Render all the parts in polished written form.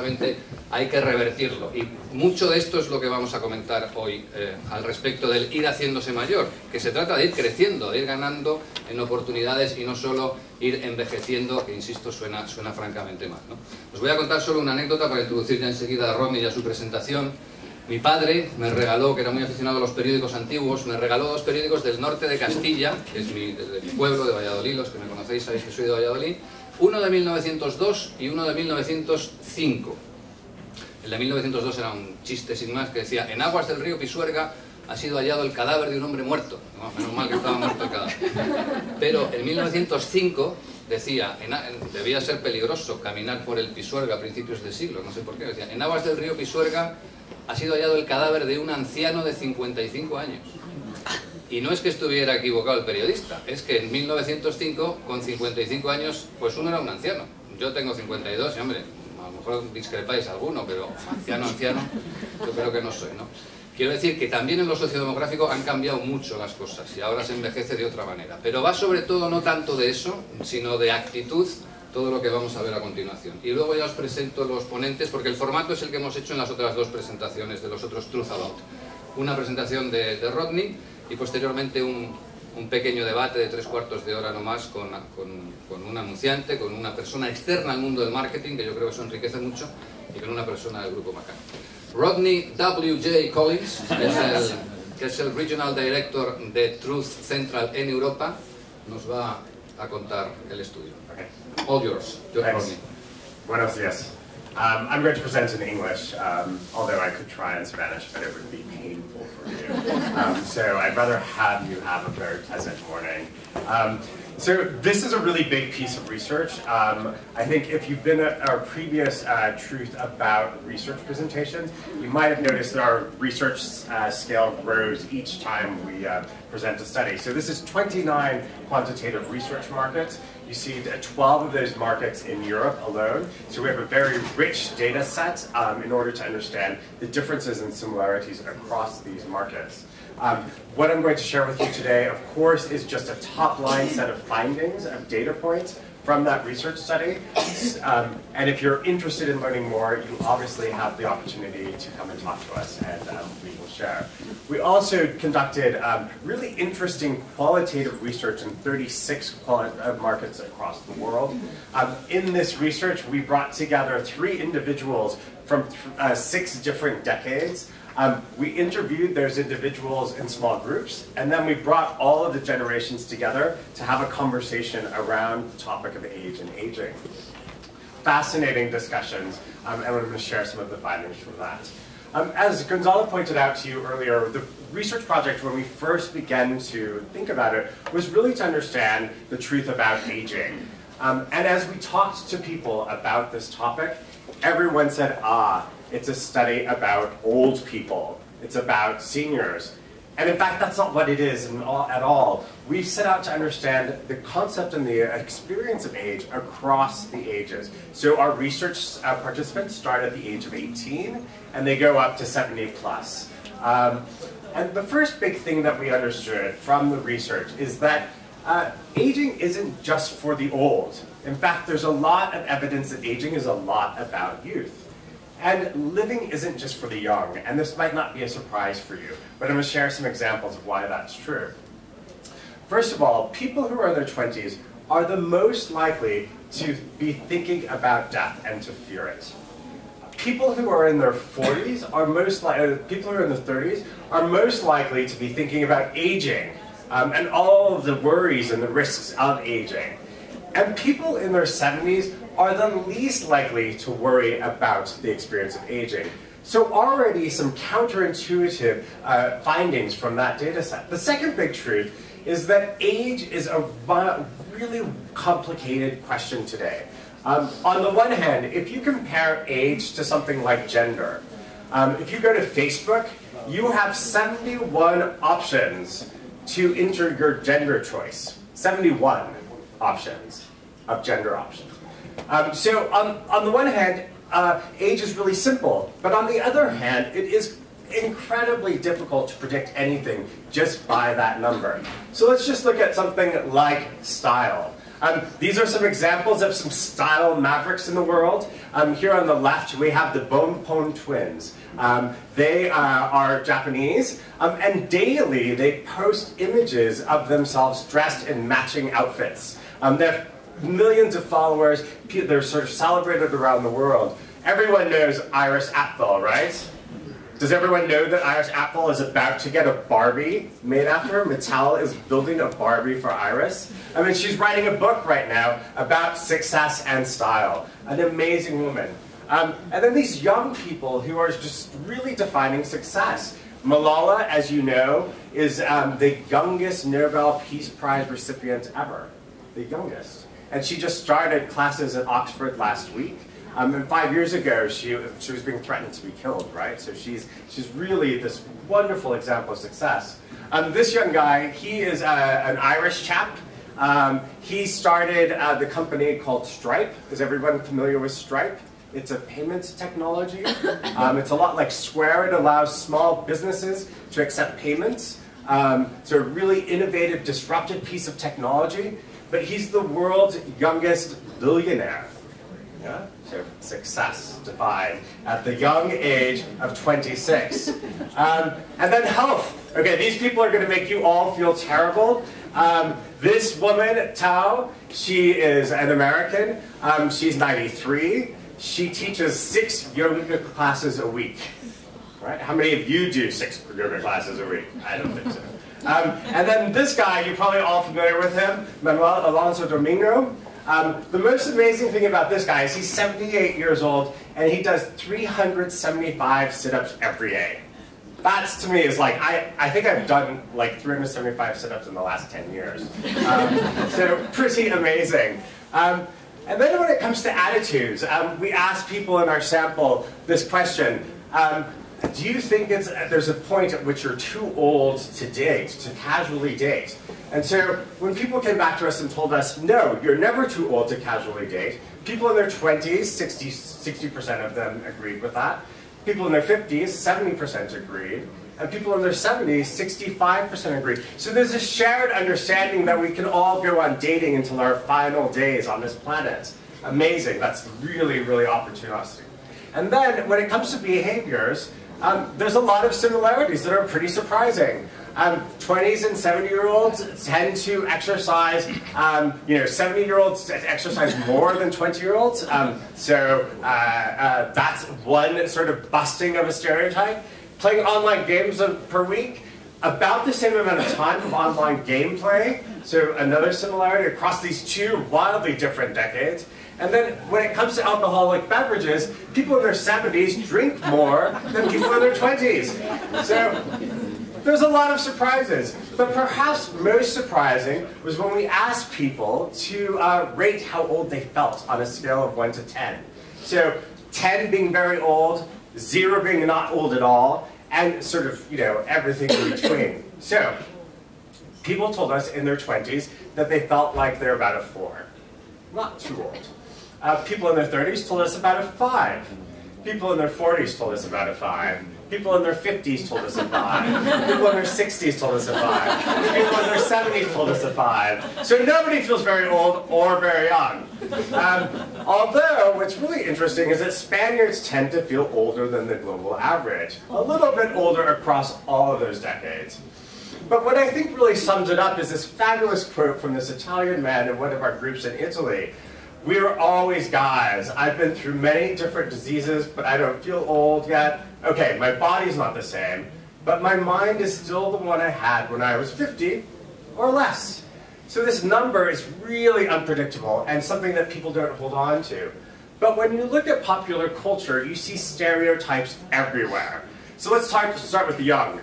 precisamente hay que revertirlo. Y mucho de esto es lo que vamos a comentar hoy al respecto del ir haciéndose mayor, que se trata de ir creciendo, de ir ganando en oportunidades y no solo ir envejeciendo, que insisto, suena francamente mal, ¿no? Os voy a contar solo una anécdota para introducir ya enseguida a Rodney y a su presentación. Mi padre me regaló, que era muy aficionado a los periódicos antiguos, me regaló 2 periódicos del norte de Castilla, que es de mi pueblo, de Valladolid. Los que me conocéis sabéis que soy de Valladolid. Uno de 1902 y uno de 1905. El de 1902 era un chiste sin más, que decía: en aguas del río Pisuerga ha sido hallado el cadáver de un hombre muerto. No, menos mal que estaba muerto el cadáver. Pero en 1905 decía, debía ser peligroso caminar por el Pisuerga a principios del siglo, no sé por qué, decía: en aguas del río Pisuerga ha sido hallado el cadáver de un anciano de 55 años. Y no es que estuviera equivocado el periodista, es que en 1905, con 55 años, pues uno era un anciano. Yo tengo 52 y, hombre, a lo mejor discrepáis alguno, pero anciano, yo creo que no soy, ¿no? Quiero decir que también en lo sociodemográfico han cambiado mucho las cosas y ahora se envejece de otra manera. Pero va sobre todo no tanto de eso, sino de actitud, todo lo que vamos a ver a continuación. Y luego ya os presento los ponentes, porque el formato es el que hemos hecho en las otras 2 presentaciones de los otros Truth About. Una presentación de Rodney y posteriormente un pequeño debate de 3/4 de hora nomás con un anunciante, con una persona externa al mundo del marketing, que yo creo que eso enriquece mucho, y con una persona del grupo McCann. Rodney W.J. Collins, que es el Regional Director de Truth Central en Europa, nos va a contar el estudio. Okay. All yours. Rodney. Buenos días. I'm going to present in English, although I could try in Spanish, but it would be painful for you. So I'd rather have you have a very pleasant morning. So this is a really big piece of research. I think if you've been at our previous Truth About research presentations, you might have noticed that our research scale grows each time we present a study. So this is 29 quantitative research markets. You see 12 of those markets in Europe alone. So we have a very rich data set in order to understand the differences and similarities across these markets. What I'm going to share with you today, of course, is just a top-line set of findings of data points from that research study. And if you're interested in learning more, you obviously have the opportunity to come and talk to us, and we will share. We also conducted really interesting qualitative research in 36 markets across the world. In this research, we brought together 3 individuals from 6 different decades. We interviewed those individuals in small groups, and then we brought all of the generations together to have a conversation around the topic of age and aging. Fascinating discussions, and I'm going to share some of the findings from that. As Gonzalo pointed out to you earlier, the research project, when we first began to think about it, was really to understand the truth about aging. And as we talked to people about this topic, everyone said, it's a study about old people. It's about seniors. And in fact, that's not what it is at all. We set out to understand the concept and the experience of age across the ages. So our research participants start at the age of 18, and they go up to 70 plus. And the first big thing that we understood from the research is that aging isn't just for the old. In fact, there's a lot of evidence that aging is a lot about youth. And living isn't just for the young, and this might not be a surprise for you, but I'm going to share some examples of why that's true. First of all, people who are in their 20s are the most likely to be thinking about death and to fear it. People who are in their 40s are people who are in their 30s are most likely to be thinking about aging and all of the worries and the risks of aging. And people in their 70s are the least likely to worry about the experience of aging. So already some counterintuitive findings from that data set. The second big truth is that age is a really complicated question today. On the one hand, if you compare age to something like gender, if you go to Facebook, you have 71 options to enter your gender choice. 71 options of gender options. So on the one hand, age is really simple, but on the other hand, it is incredibly difficult to predict anything just by that number. So let's just look at something like style. These are some examples of some style mavericks in the world. Here on the left, we have the Bonpon twins. They are Japanese, and daily they post images of themselves dressed in matching outfits. They have millions of followers. They're sort of celebrated around the world. Everyone knows Iris Apfel, right? Does everyone know that Iris Apfel is about to get a Barbie made after her? Mattel is building a Barbie for Iris. I mean, she's writing a book right now about success and style. An amazing woman. And then these young people who are just really defining success. Malala, as you know, is the youngest Nobel Peace Prize recipient ever. The youngest. And she just started classes at Oxford last week. And 5 years ago, she was being threatened to be killed, right? So she's really this wonderful example of success. This young guy, he is an Irish chap. He started the company called Stripe. Is everyone familiar with Stripe? It's a payments technology. It's a lot like Square. It allows small businesses to accept payments. It's a really innovative, disruptive piece of technology. But he's the world's youngest billionaire. Yeah? So success defined at the young age of 26. And then health. Okay, these people are going to make you all feel terrible. This woman, Tao, she is an American. She's 93. She teaches 6 yoga classes a week. Right? How many of you do 6 yoga classes a week? I don't think so. And then this guy, you're probably all familiar with him, Manuel Alonso Domingo. The most amazing thing about this guy is he's 78 years old and he does 375 sit-ups every day. That to me is like, I think I've done like 375 sit-ups in the last 10 years. So pretty amazing. And then when it comes to attitudes, we asked people in our sample this question. Do you think there's a point at which you're too old to date, to casually date? And so when people came back to us and told us, no, you're never too old to casually date, people in their 20s, 60% of them agreed with that. People in their 50s, 70% agreed. And people in their 70s, 65% agreed. So there's a shared understanding that we can all go on dating until our final days on this planet. Amazing. That's really, really opportunistic. And then when it comes to behaviors, there's a lot of similarities that are pretty surprising. 20s and 70-year-olds tend to exercise, 70-year-olds exercise more than 20-year-olds. So that's one sort of busting of a stereotype. Playing online games per week, about the same amount of time of online gameplay. So another similarity across these 2 wildly different decades. And then when it comes to alcoholic beverages, people in their 70s drink more than people in their 20s. So there's a lot of surprises. But perhaps most surprising was when we asked people to rate how old they felt on a scale of 1 to 10. So 10 being very old, 0 being not old at all, and sort of, everything in between. So people told us in their 20s that they felt like they're about a 4. Not too old. People in their 30s told us about a 5. People in their 40s told us about a 5. People in their 50s told us a 5. People in their 60s told us a 5. People in their 70s told us a 5. So nobody feels very old or very young. Although, what's really interesting is that Spaniards tend to feel older than the global average. A little bit older across all of those decades. But what I think really sums it up is this fabulous quote from this Italian man in one of our groups in Italy. We're always guys. I've been through many different diseases, but I don't feel old yet. Okay, my body's not the same, but my mind is still the one I had when I was 50 or less. So this number is really unpredictable and something that people don't hold on to. But when you look at popular culture, you see stereotypes everywhere. So let's start with the young.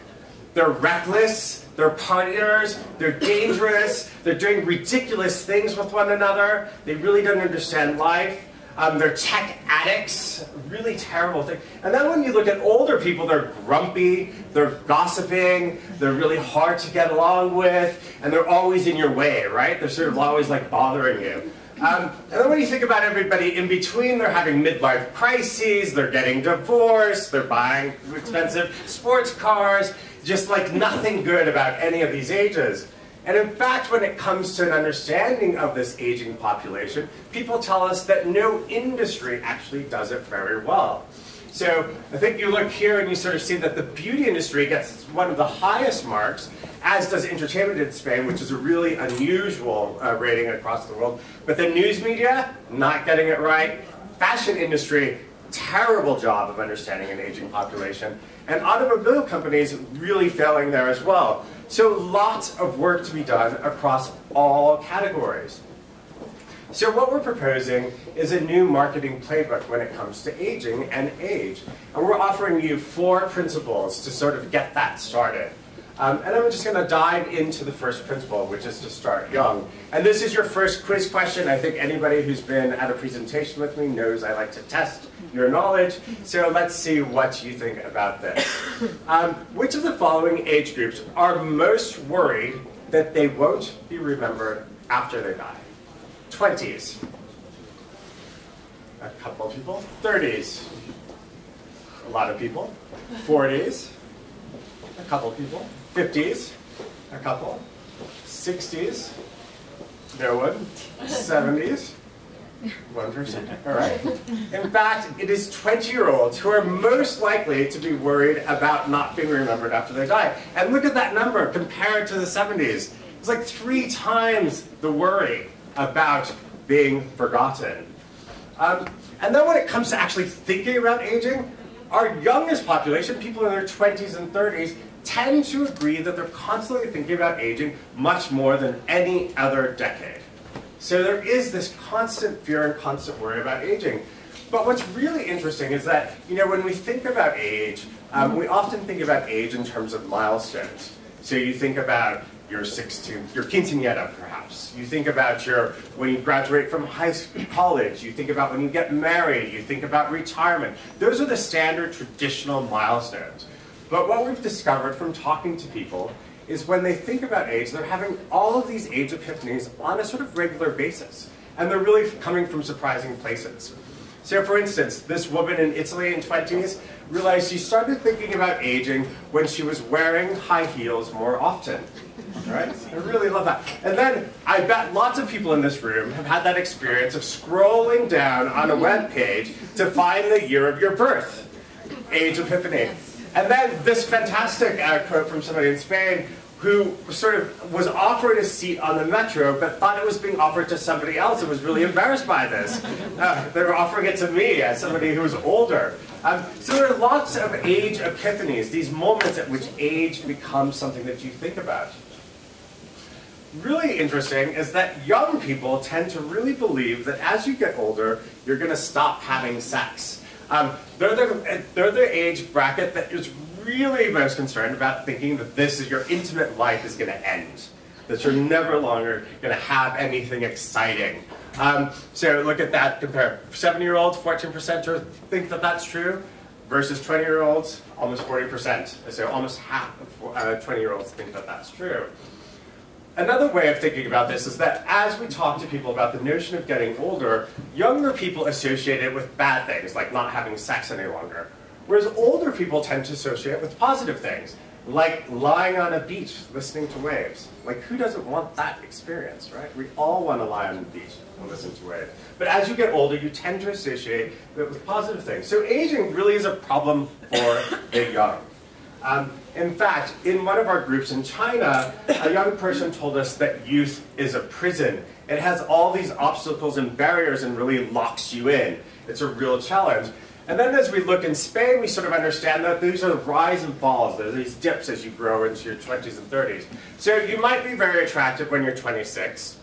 They're reckless, they're partiers, they're dangerous, they're doing ridiculous things with one another, they really don't understand life, they're tech addicts, really terrible thing. And then when you look at older people, they're grumpy, they're gossiping, they're really hard to get along with, and they're always in your way, right? They're sort of always like bothering you. And then when you think about everybody in between, they're having midlife crises, they're getting divorced, they're buying expensive sports cars, just like nothing good about any of these ages. And in fact, when it comes to an understanding of this aging population, people tell us that no industry actually does it very well. So I think you look here and you sort of see that the beauty industry gets one of the highest marks, as does entertainment in Spain, which is a really unusual rating across the world. But the news media, not getting it right. Fashion industry, terrible job of understanding an aging population. And automobile companies really failing there as well. So lots of work to be done across all categories. So what we're proposing is a new marketing playbook when it comes to aging and age. And we're offering you 4 principles to sort of get that started. And I'm just going to dive into the first principle, which is to start young. And this is your first quiz question. I think anybody who's been at a presentation with me knows I like to test your knowledge. So let's see what you think about this. Which of the following age groups are most worried that they won't be remembered after they die? 20s. A couple of people. 30s. A lot of people. 40s. A couple of people. 50s. A couple. 60s. No one. 70s. 1%. All right. In fact, it is 20-year-olds who are most likely to be worried about not being remembered after they die. And look at that number compared to the 70s. It's like 3 times the worry about being forgotten. And then when it comes to actually thinking about aging, our youngest population, people in their 20s and 30s, tend to agree that they're constantly thinking about aging much more than any other decade. So there is this constant fear and constant worry about aging. But what's really interesting is that, when we think about age, we often think about age in terms of milestones. So you think about your 16th, your quinceañera perhaps. You think about when you graduate from college. You think about when you get married. You think about retirement. Those are the standard traditional milestones. But what we've discovered from talking to people is when they think about age, they're having all of these age epiphanies on a sort of regular basis. And they're really coming from surprising places. So for instance, this woman in Italy in 20s realized she started thinking about aging when she was wearing high heels more often. Right? I really love that. And then I bet lots of people in this room have had that experience of scrolling down on a web page to find the year of your birth. Age epiphany. And then this fantastic quote from somebody in Spain who sort of was offered a seat on the metro but thought it was being offered to somebody else and was really embarrassed by this. They were offering it to me as somebody who was older. So there are lots of age epiphanies, these moments at which age becomes something that you think about. Really interesting is that young people tend to really believe that as you get older, you're going to stop having sex. They're the age bracket that is really most concerned about thinking that your intimate life is going to end, that you're never longer going to have anything exciting. So look at that, compare 7-year-olds, 14% think that that's true, versus 20-year-olds, almost 40%. So almost half of 20-year-olds think that that's true. Another way of thinking about this is that as we talk to people about the notion of getting older, younger people associate it with bad things, like not having sex any longer. Whereas older people tend to associate it with positive things, like lying on a beach listening to waves. Like, who doesn't want that experience, right? We all want to lie on the beach and listen to waves. But as you get older, you tend to associate it with positive things. So aging really is a problem for the young. In fact, in one of our groups in China, a young person told us that youth is a prison. It has all these obstacles and barriers and really locks you in. It's a real challenge. And then as we look in Spain, we sort of understand that these are rise and falls. There's these dips as you grow into your 20s and 30s. So you might be very attractive when you're 26.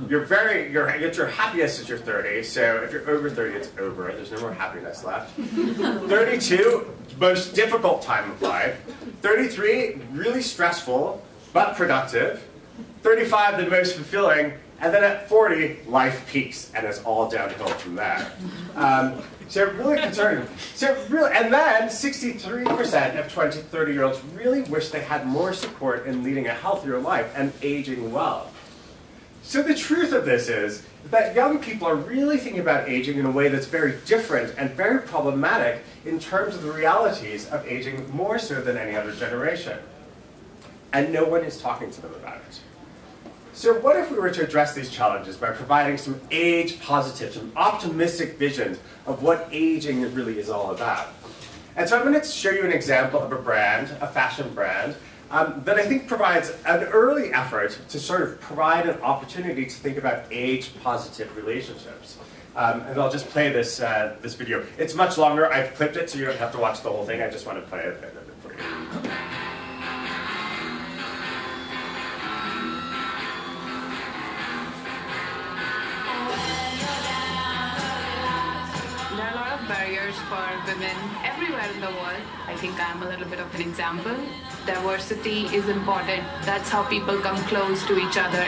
You're at your happiest at your 30. So if you're over 30, it's over. There's no more happiness left. 32, most difficult time of life. 33, really stressful, but productive. 35, the most fulfilling. And then at 40, life peaks, and it's all downhill from there. So really concerning. And then 63% of 20, 30-year-olds really wish they had more support in leading a healthier life and aging well. So the truth of this is that young people are really thinking about aging in a way that's very different and very problematic in terms of the realities of aging more so than any other generation. And no one is talking to them about it. So what if we were to address these challenges by providing some age-positive, some optimistic visions of what aging really is all about? And so I'm going to show you an example of a brand, a fashion brand, that I think provides an early effort to sort of provide an opportunity to think about age-positive relationships. And I'll just play this, this video. It's much longer. I've clipped it so you don't have to watch the whole thing. I just want to play a bit of it for you. There are a lot of barriers for women everywhere in the world. I think I'm a little bit of an example. Diversity is important. That's how people come close to each other.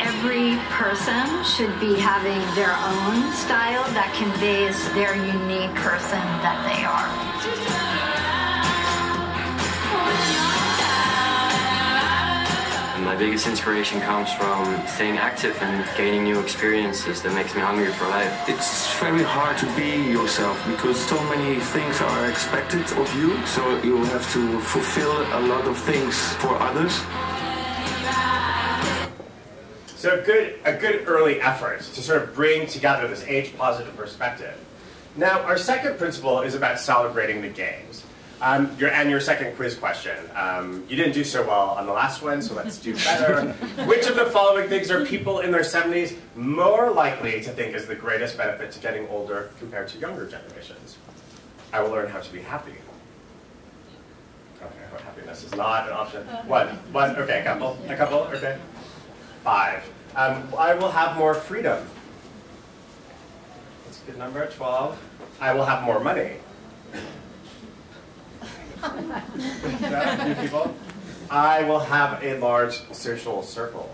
Every person should be having their own style that conveys their unique person that they are. My biggest inspiration comes from staying active and gaining new experiences that makes me hungry for life. It's very hard to be yourself because so many things are expected of you, so you have to fulfill a lot of things for others. So a good early effort to sort of bring together this age-positive perspective. Now, our second principle is about celebrating the gains. Your second quiz question. You didn't do so well on the last one, so let's do better. Which of the following things are people in their 70s more likely to think is the greatest benefit to getting older compared to younger generations? I will learn how to be happy. Okay, happiness is not an option. One, okay, a couple, okay. 5. I will have more freedom. That's a good number. 12. I will have more money. A few people. I will have a large social circle.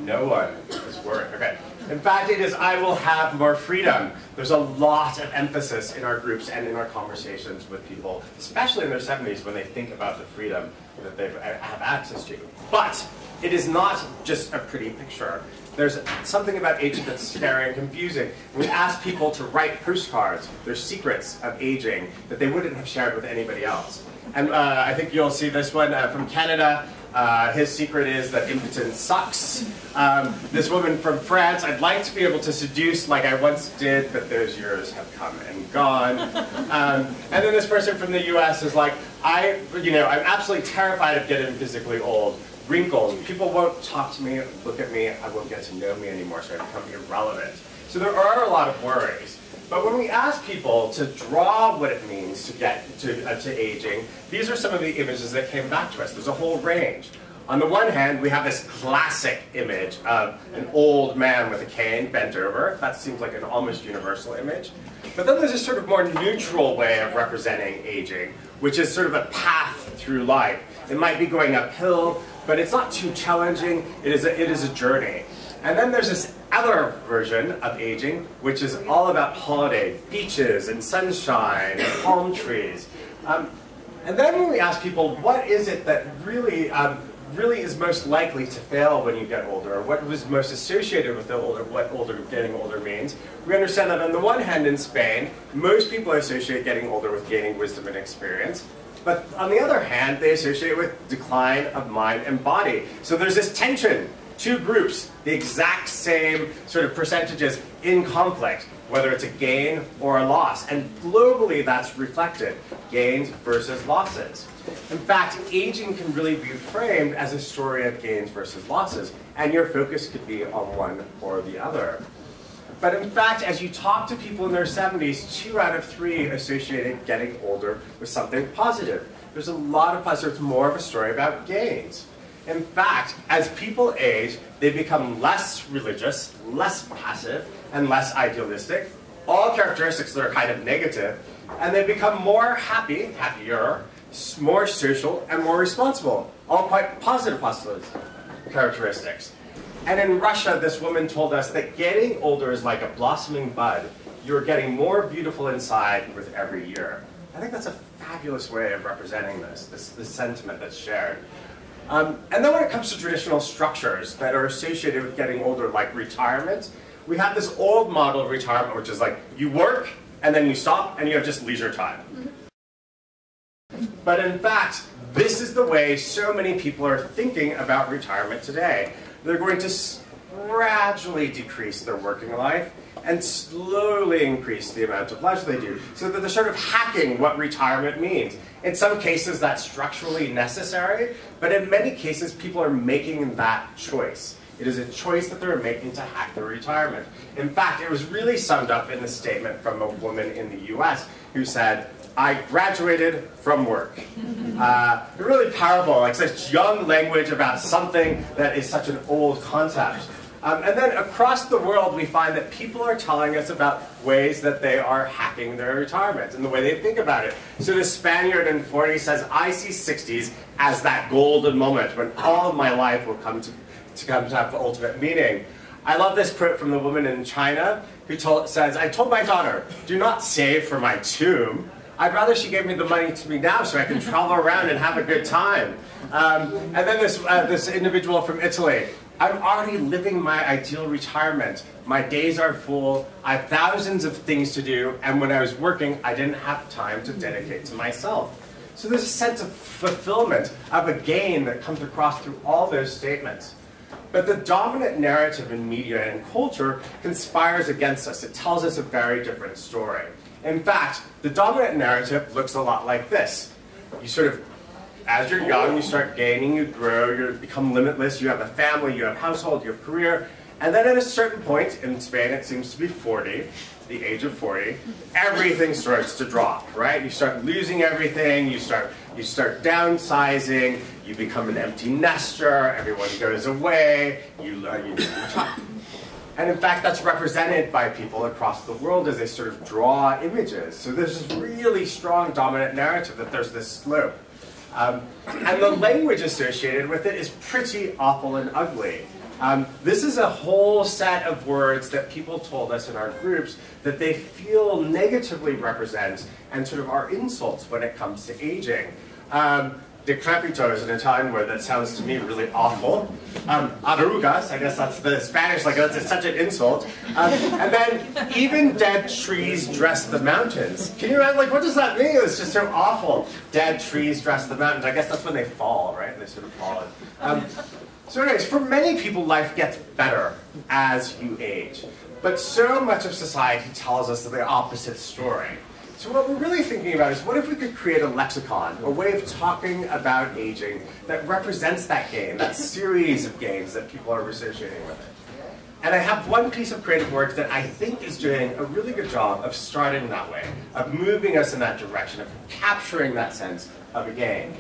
No one is worried. Okay. In fact, it is I will have more freedom. There's a lot of emphasis in our groups and in our conversations with people, especially in their 70s, when they think about the freedom that they have access to. But it is not just a pretty picture. There's something about aging that's scary and confusing. We ask people to write postcards, their secrets of aging that they wouldn't have shared with anybody else. And I think you'll see this one from Canada. His secret is that impotence sucks. This woman from France, I'd like to be able to seduce like I once did, but those years have come and gone. And then this person from the US is like, I'm absolutely terrified of getting physically old. Wrinkles. People won't talk to me, look at me, I won't get to know me anymore, so I become irrelevant. So there are a lot of worries. But when we ask people to draw what it means to get to aging, these are some of the images that came back to us. There's a whole range. On the one hand, we have this classic image of an old man with a cane bent over. That seems like an almost universal image. But then there's a sort of more neutral way of representing aging, which is sort of a path through life. It might be going uphill, but it's not too challenging. It is a journey. And then there's this other version of aging, which is all about holiday, beaches and sunshine and palm trees. And then when we ask people, what is it that really is most likely to fail when you get older, or what was most associated with what getting older means, we understand that on the one hand in Spain, most people associate getting older with gaining wisdom and experience. But on the other hand, they associate it with decline of mind and body. So there's this tension. Two groups, the exact same sort of percentages in conflict, whether it's a gain or a loss. And globally that's reflected, gains versus losses. In fact, aging can really be framed as a story of gains versus losses, and your focus could be on one or the other. But in fact, as you talk to people in their 70s, 2 out of 3 associated getting older with something positive. There's a lot of positive. It's more of a story about gains. In fact, as people age, they become less religious, less passive, and less idealistic, all characteristics that are kind of negative, and they become more happy, happier, more social, and more responsible, all quite positive characteristics. And in Russia, this woman told us that getting older is like a blossoming bud. You're getting more beautiful inside with every year. I think that's a fabulous way of representing this sentiment that's shared. And then when it comes to traditional structures that are associated with getting older, like retirement, we have this old model of retirement, which is like you work, and then you stop, and you have just leisure time. But in fact, this is the way so many people are thinking about retirement today. They're going to gradually decrease their working life and slowly increase the amount of leisure they do, so that they're sort of hacking what retirement means. In some cases, that's structurally necessary, but in many cases, people are making that choice. It is a choice that they're making to hack their retirement. In fact, it was really summed up in a statement from a woman in the US who said, "I graduated from work." Really powerful, like such young language about something that is such an old concept. And then across the world, we find that people are telling us about ways that they are hacking their retirement and the way they think about it. So the Spaniard in 40 says, "I see 60s as that golden moment when all of my life will come to have the ultimate meaning." I love this quote from the woman in China who says, "I told my daughter, do not save for my tomb. I'd rather she gave me the money to me now so I can travel around and have a good time." And then this individual from Italy, "I'm already living my ideal retirement. My days are full. I have thousands of things to do, and when I was working, I didn't have time to dedicate to myself." So there's a sense of fulfillment, of a gain that comes across through all those statements. But the dominant narrative in media and culture conspires against us. It tells us a very different story. In fact, the dominant narrative looks a lot like this. You sort of, as you're young, you start gaining, you grow, you become limitless, you have a family, you have a household, you have a career, and then at a certain point, in Spain it seems to be 40, the age of 40, everything starts to drop, right? You start losing everything, you start downsizing, you become an empty nester, everyone goes away, you retire. And in fact, that's represented by people across the world as they sort of draw images. So there's this really strong dominant narrative that there's this slope. And the language associated with it is pretty awful and ugly. This is a whole set of words that people told us in our groups that they feel negatively represent and sort of are insults when it comes to aging. Decrepito is an Italian word that sounds to me really awful. Arrugas, I guess that's the Spanish, like that's such an insult. And then even dead trees dress the mountains. Can you imagine, like, what does that mean? It's just so awful. Dead trees dress the mountains. I guess that's when they fall, right? They sort of fall. So anyways, for many people, life gets better as you age. But so much of society tells us the opposite story. So what we're really thinking about is, what if we could create a lexicon, a way of talking about aging that represents that gain, that series of gains that people are associating with it. And I have one piece of creative work that I think is doing a really good job of starting that way, of moving us in that direction, of capturing that sense of a gain.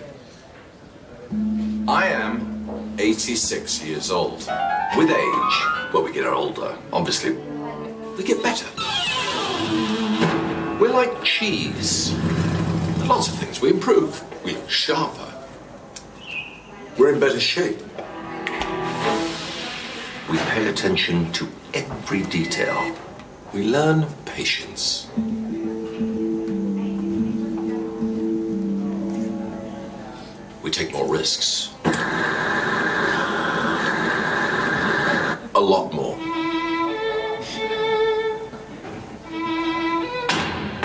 I am 86 years old. With age, well, we get older, obviously, we get better. We're like cheese. Lots of things. We improve. We look sharper. We're in better shape. We pay attention to every detail. We learn patience. We take more risks. A lot more.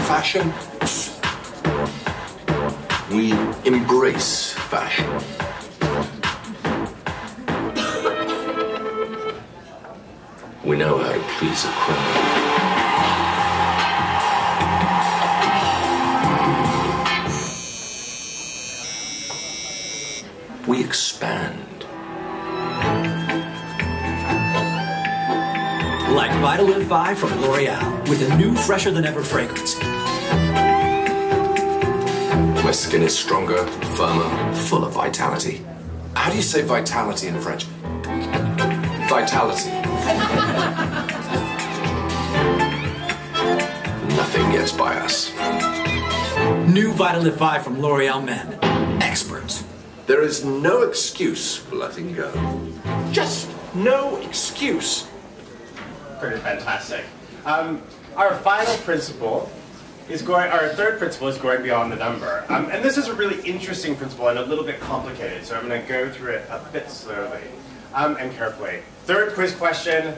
Fashion. We embrace fashion. We know how to please a crowd. We expand. Like Vitalift 5 from L'Oreal, with a new, fresher-than-ever fragrance. My skin is stronger, firmer, full of vitality. How do you say vitality in French? Vitality. Nothing gets by us. New Vitalift 5 from L'Oreal Men. Experts. There is no excuse for letting go. Just no excuse. Pretty fantastic. Our final principle is our third principle is going beyond the number. And this is a really interesting principle and a little bit complicated, so I'm going to go through it a bit slowly and carefully. Third quiz question,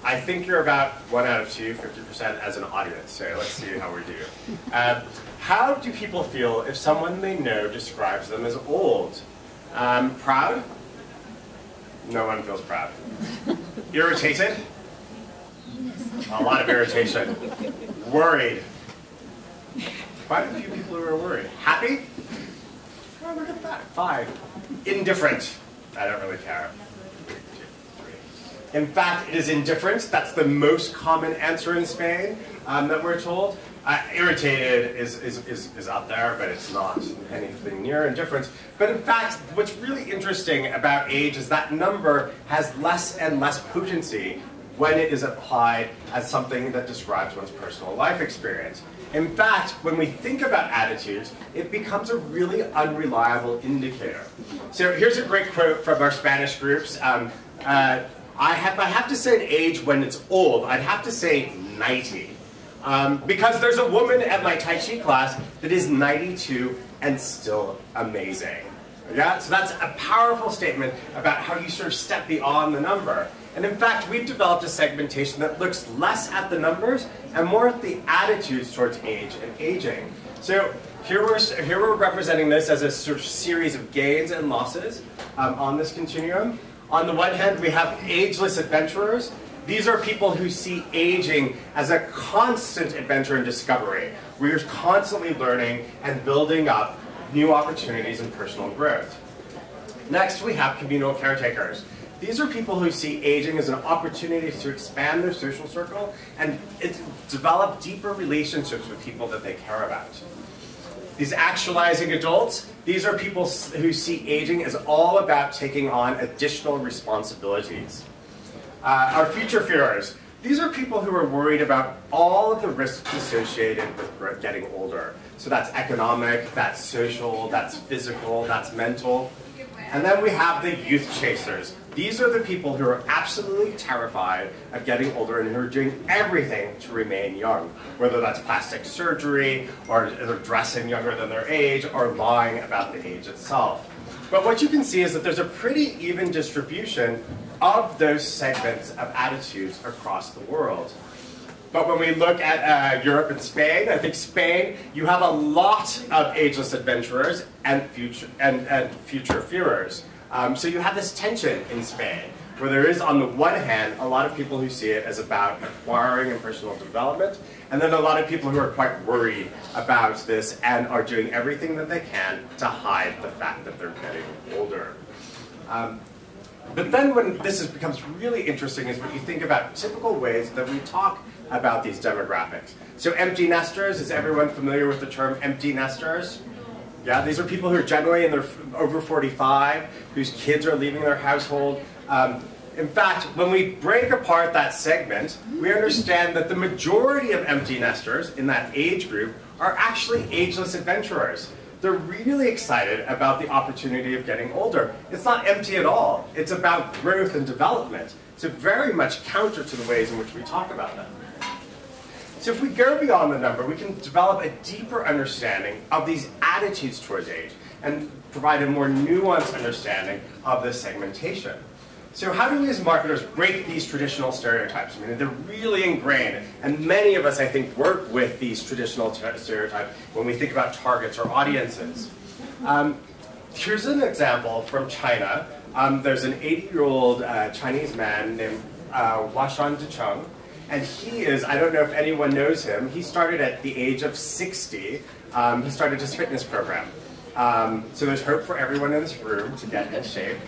I think you're about 1 out of 2, 50% as an audience, so let's see how we do. How do people feel if someone they know describes them as old? Proud? No one feels proud. Irritated? A lot of irritation. Worried? Quite a few people who are worried. Happy? Oh, look at that, 5. Indifferent? I don't really care. In fact, it is indifferent. That's the most common answer in Spain that we're told. Irritated is up there, but it's not anything near indifference. But in fact, what's really interesting about age is that number has less and less potency when it is applied as something that describes one's personal life experience. In fact, when we think about attitudes, it becomes a really unreliable indicator. So here's a great quote from our Spanish groups. I have to say an age when it's old, I'd have to say 90. Because there's a woman at my Tai Chi class that is 92 and still amazing. Yeah? So that's a powerful statement about how you sort of step beyond the number. And in fact, we've developed a segmentation that looks less at the numbers and more at the attitudes towards age and aging. So here we're representing this as a sort of series of gains and losses on this continuum. On the one hand, we have ageless adventurers. These are people who see aging as a constant adventure and discovery. We're constantly learning and building up new opportunities and personal growth. Next, we have communal caretakers. These are people who see aging as an opportunity to expand their social circle and develop deeper relationships with people that they care about. These actualizing adults, these are people who see aging as all about taking on additional responsibilities. Our future fearers, these are people who are worried about all of the risks associated with getting older. So that's economic, that's social, that's physical, that's mental. And then we have the youth chasers. These are the people who are absolutely terrified of getting older and who are doing everything to remain young, whether that's plastic surgery, or they're dressing younger than their age, or lying about the age itself. But what you can see is that there's a pretty even distribution of those segments of attitudes across the world. But when we look at Europe and Spain, I think Spain, you have a lot of ageless adventurers and future fearers. So you have this tension in Spain, where there is, on the one hand, a lot of people who see it as about acquiring and personal development, and then a lot of people who are quite worried about this and are doing everything that they can to hide the fact that they're getting older. But then when this becomes really interesting is when you think about typical ways that we talk about these demographics. So empty nesters, is everyone familiar with the term empty nesters? Yeah, these are people who are generally in their over 45, whose kids are leaving their household. In fact, when we break apart that segment, we understand that the majority of empty nesters in that age group are actually ageless adventurers. They're really excited about the opportunity of getting older. It's not empty at all. It's about growth and development. So very much counter to the ways in which we talk about them. So if we go beyond the number, we can develop a deeper understanding of these attitudes towards age and provide a more nuanced understanding of this segmentation. So how do we as marketers break these traditional stereotypes? I mean, they're really ingrained, and many of us, I think, work with these traditional stereotypes when we think about targets or audiences. Here's an example from China. There's an 80-year-old Chinese man named Washan Dicheng, and he is, I don't know if anyone knows him, he started at the age of 60. He started his fitness program. So there's hope for everyone in this room to get in shape.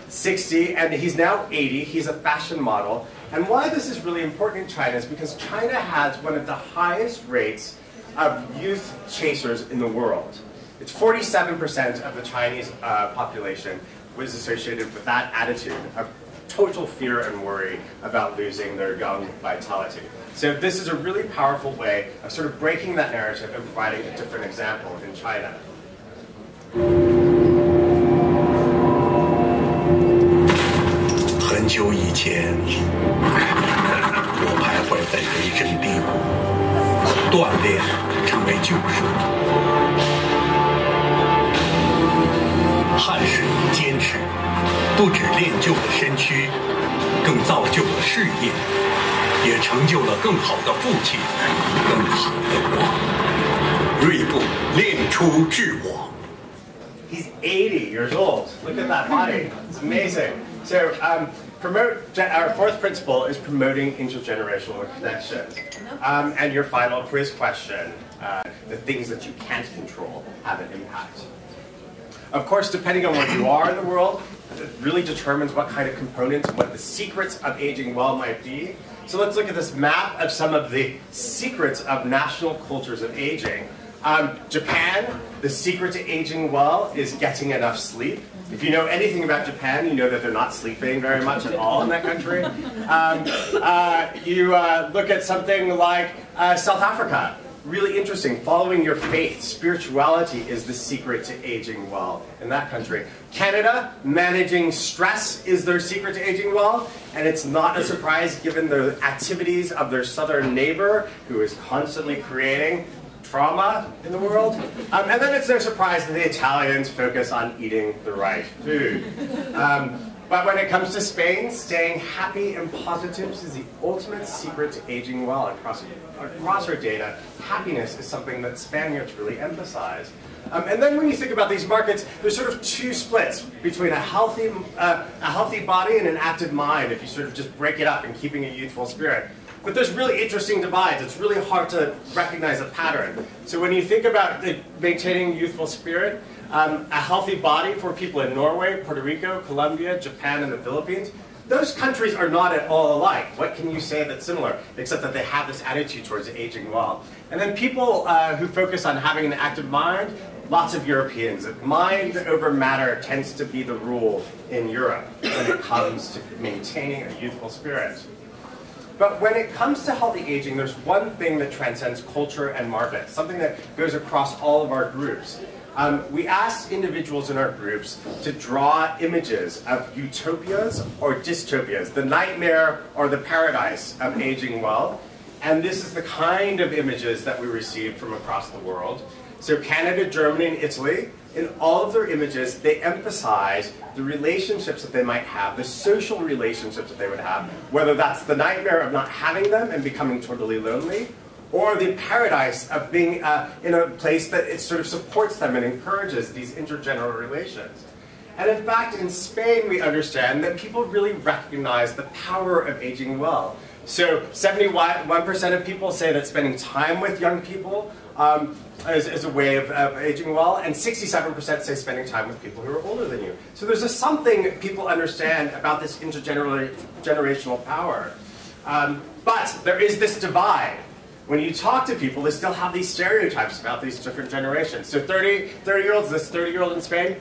60, and he's now 80. He's a fashion model. And why this is really important in China is because China has one of the highest rates of youth chasers in the world. It's 47% of the Chinese population was associated with that attitude of total fear and worry about losing their young vitality. So this is a really powerful way of sort of breaking that narrative and providing a different example in China. 很久以前，我徘徊在人生低谷，锻炼成为救赎，汗水坚持，不只练就了身躯，更造就了事业，也成就了更好的父亲，更好的我。锐步练出自我。 He's 80 years old. Look at that body. It's amazing. So, our fourth principle is promoting intergenerational connections. And your final quiz question, the things that you can't control have an impact. Of course, depending on where you are in the world, it really determines what kind of components and what the secrets of aging well might be. So let's look at this map of some of the secrets of national cultures of aging. Japan, the secret to aging well is getting enough sleep. If you know anything about Japan, you know that they're not sleeping very much at all in that country. You look at something like South Africa. Really interesting. Following your faith, spirituality is the secret to aging well in that country. Canada, managing stress is their secret to aging well, and it's not a surprise given the activities of their southern neighbor, who is constantly creating trauma in the world. And then it's no surprise that the Italians focus on eating the right food. But when it comes to Spain, staying happy and positive is the ultimate secret to aging well. Across our data, happiness is something that Spaniards really emphasize. And then when you think about these markets, there's sort of two splits between a healthy body and an active mind, if you sort of just break it up and keeping a youthful spirit. But there's really interesting divides. It's really hard to recognize a pattern. So when you think about maintaining youthful spirit, a healthy body for people in Norway, Puerto Rico, Colombia, Japan, and the Philippines, those countries are not at all alike. What can you say that's similar, except that they have this attitude towards aging well? And then people who focus on having an active mind, lots of Europeans. Mind over matter tends to be the rule in Europe when it comes to maintaining a youthful spirit. But when it comes to healthy aging, there's one thing that transcends culture and market, something that goes across all of our groups. We asked individuals in our groups to draw images of utopias or dystopias, the nightmare or the paradise of aging well. And this is the kind of images that we received from across the world. So Canada, Germany, and Italy, in all of their images, they emphasize the relationships that they might have, the social relationships that they would have, whether that's the nightmare of not having them and becoming totally lonely, or the paradise of being in a place that it sort of supports them and encourages these intergenerational relations. And in fact, in Spain, we understand that people really recognize the power of aging well. So 71% of people say that spending time with young people is a way of aging well, and 67% say spending time with people who are older than you. So there's something people understand about this intergenerational power. But there is this divide. When you talk to people, they still have these stereotypes about these different generations. So 30-year-olds, this 30-year-old in Spain,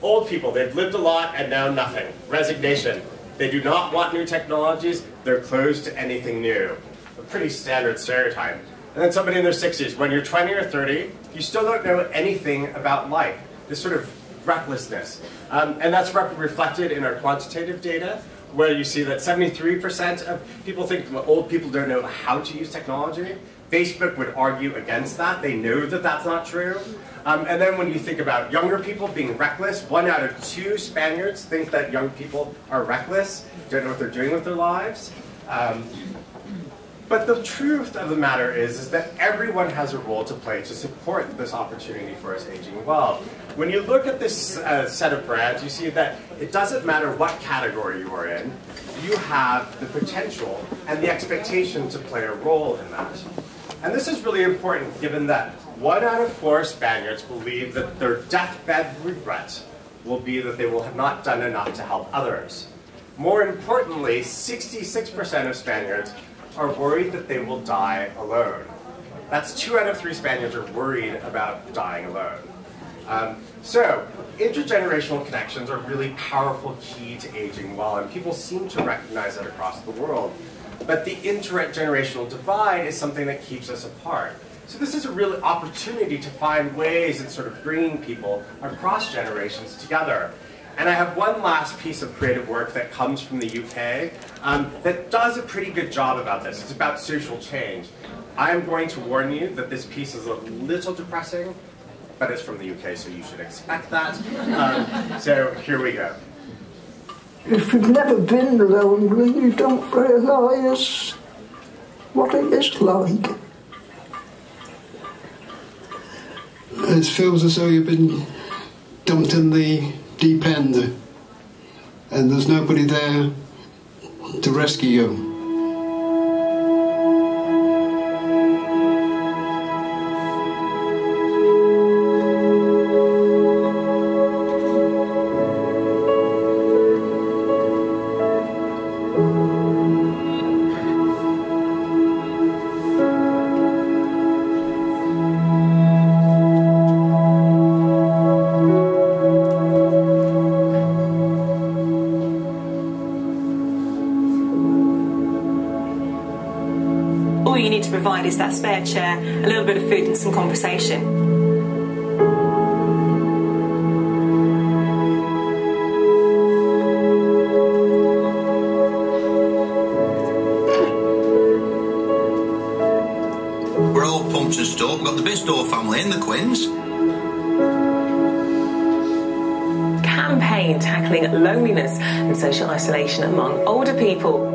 old people, they've lived a lot and now nothing. Resignation. They do not want new technologies. They're closed to anything new. A pretty standard stereotype. And then somebody in their 60s, when you're 20 or 30, you still don't know anything about life. This sort of recklessness. And that's reflected in our quantitative data, where you see that 73% of people think old people don't know how to use technology. Facebook would argue against that. They know that that's not true. And then when you think about younger people being reckless, 1 out of 2 Spaniards think that young people are reckless, don't know what they're doing with their lives. But the truth of the matter is that everyone has a role to play to support this opportunity for us aging well. When you look at this set of brands, you see that it doesn't matter what category you are in, you have the potential and the expectation to play a role in that. And this is really important given that 1 out of 4 Spaniards believe that their deathbed regret will be that they will have not done enough to help others. More importantly, 66% of Spaniards are worried that they will die alone. That's 2 out of 3 Spaniards are worried about dying alone. So, intergenerational connections are really powerful key to aging well, and people seem to recognize that across the world. But the intergenerational divide is something that keeps us apart. So this is a real opportunity to find ways in sort of bringing people across generations together. And I have one last piece of creative work that comes from the UK that does a pretty good job about this. It's about social change. I'm going to warn you that this piece is a little depressing, but it's from the UK, so you should expect that. So here we go. If you've never been lonely, you don't realise what it is like. It feels as though you've been dumped in the deep end and there's nobody there to rescue you. All you need to provide is that spare chair, a little bit of food and some conversation. We're all pumped and stoked. We've got the Bistow family in the Quins. Campaign tackling loneliness and social isolation among older people.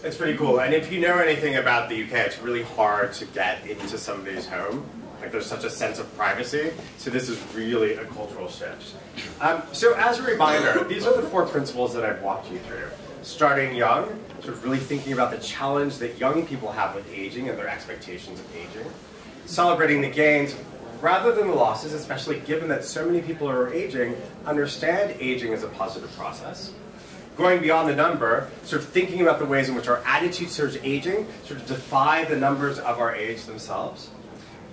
It's pretty cool, and if you know anything about the UK, it's really hard to get into somebody's home. Like, there's such a sense of privacy, so this is really a cultural shift. So as a reminder, these are the 4 principles that I've walked you through. Starting young, sort of really thinking about the challenge that young people have with aging and their expectations of aging. Celebrating the gains rather than the losses, especially given that so many people who are aging understand aging as a positive process. Going beyond the number, sort of thinking about the ways in which our attitudes towards aging sort of defy the numbers of our age themselves.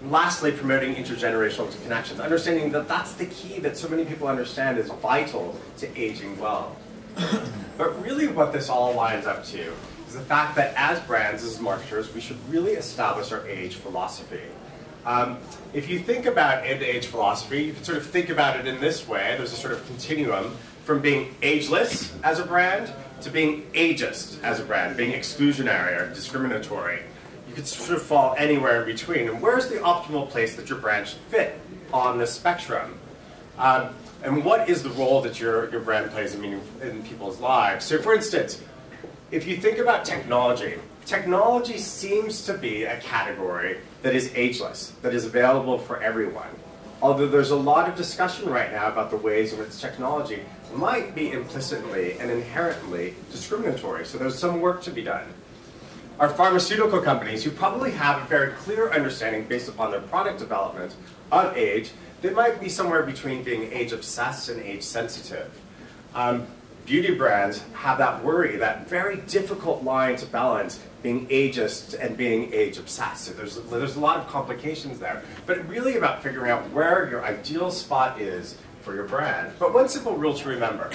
And lastly, promoting intergenerational connections, understanding that that's the key that so many people understand is vital to aging well. But really what this all lines up to is the fact that as brands, as marketers, we should really establish our age philosophy. If you think about age philosophy, you can sort of think about it in this way. There's a sort of continuum from being ageless as a brand to being ageist as a brand, being exclusionary or discriminatory. You could sort of fall anywhere in between. And where's the optimal place that your brand should fit on the spectrum? And what is the role that your brand plays in people's lives? So for instance, if you think about technology, technology seems to be a category that is ageless, that is available for everyone. Although there's a lot of discussion right now about the ways in which technology might be implicitly and inherently discriminatory, so there's some work to be done. Our pharmaceutical companies, who probably have a very clear understanding based upon their product development of age, they might be somewhere between being age-obsessed and age-sensitive. Beauty brands have that worry, that very difficult line to balance being ageist and being age-obsessed. So there's a lot of complications there. But really about figuring out where your ideal spot is for your brand. But one simple rule to remember,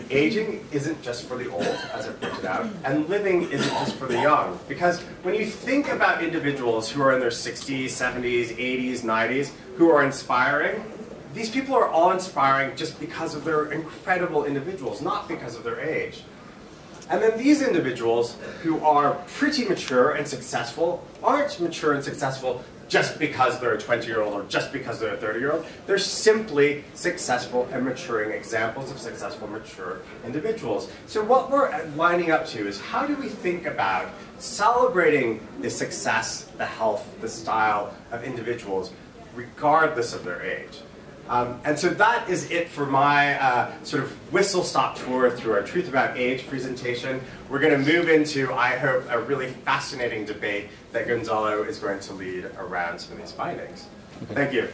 aging isn't just for the old, as I pointed out, and living isn't just for the young. Because when you think about individuals who are in their 60s, 70s, 80s, 90s, who are inspiring, these people are all inspiring just because of their incredible individuals, not because of their age. And then these individuals who are pretty mature and successful aren't mature and successful just because they're a 20-year-old or just because they're a 30-year-old. They're simply successful and maturing examples of successful, mature individuals. So what we're lining up to is how do we think about celebrating the success, the health, the style of individuals regardless of their age. And so that is it for my sort of whistle-stop tour through our Truth About Age presentation. We're going to move into, I hope, a really fascinating debate that Gonzalo is going to lead around some of these findings. Thank you.